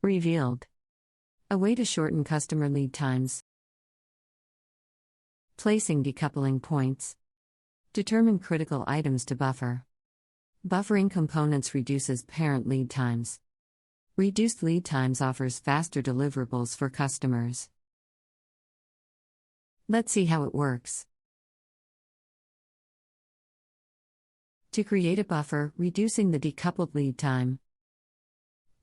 Revealed. A way to shorten customer lead times. Placing decoupling points. Determine critical items to buffer. Buffering components reduces parent lead times. Reduced lead times offers faster deliverables for customers. Let's see how it works. To create a buffer, reducing the decoupled lead time,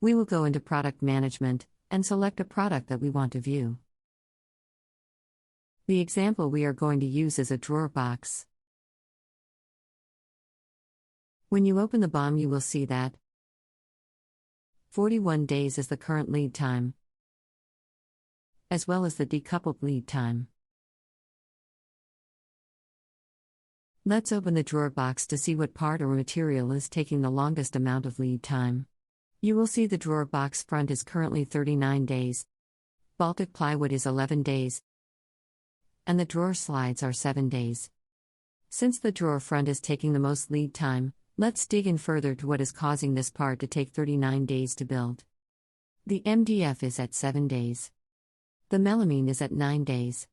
we will go into Product Management and select a product that we want to view. The example we are going to use is a drawer box. When you open the BOM, you will see that 41 days is the current lead time, as well as the decoupled lead time. Let's open the drawer box to see what part or material is taking the longest amount of lead time. You will see the drawer box front is currently 39 days, Baltic plywood is 11 days, and the drawer slides are 7 days. Since the drawer front is taking the most lead time, let's dig in further to what is causing this part to take 39 days to build. The MDF is at 7 days. The melamine is at 9 days.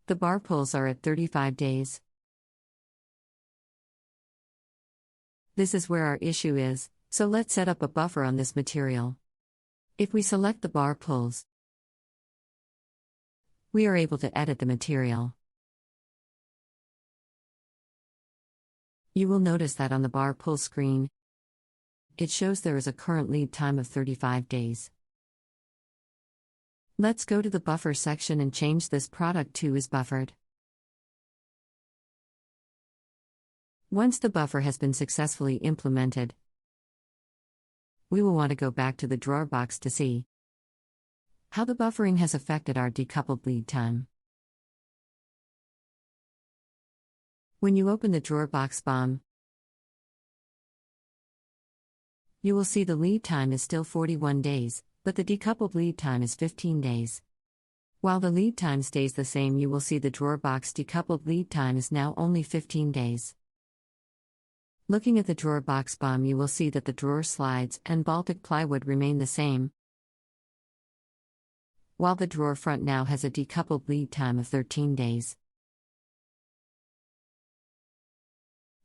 The bar pulls are at 35 days. This is where our issue is, so let's set up a buffer on this material. If we select the bar pulls, we are able to edit the material. You will notice that on the bar pull screen, it shows there is a current lead time of 35 days. Let's go to the buffer section and change this product to is buffered. Once the buffer has been successfully implemented, we will want to go back to the drawer box to see how the buffering has affected our decoupled lead time. When you open the drawer box BOM, you will see the lead time is still 41 days, but the decoupled lead time is 15 days. While the lead time stays the same, you will see the drawer box decoupled lead time is now only 15 days. Looking at the drawer box BOM, you will see that the drawer slides and Baltic plywood remain the same, while the drawer front now has a decoupled lead time of 13 days.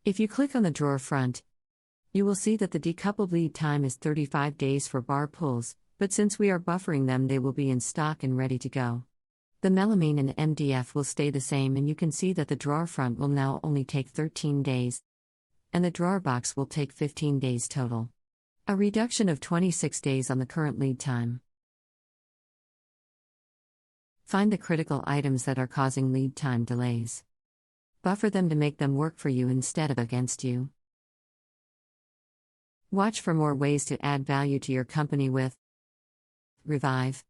If you click on the drawer front, you will see that the decoupled lead time is 35 days for bar pulls, but since we are buffering them, they will be in stock and ready to go. The melamine and MDF will stay the same, and you can see that the drawer front will now only take 13 days, and the drawer box will take 15 days total. A reduction of 26 days on the current lead time. Find the critical items that are causing lead time delays. Buffer them to make them work for you instead of against you. Watch for more ways to add value to your company with Revive.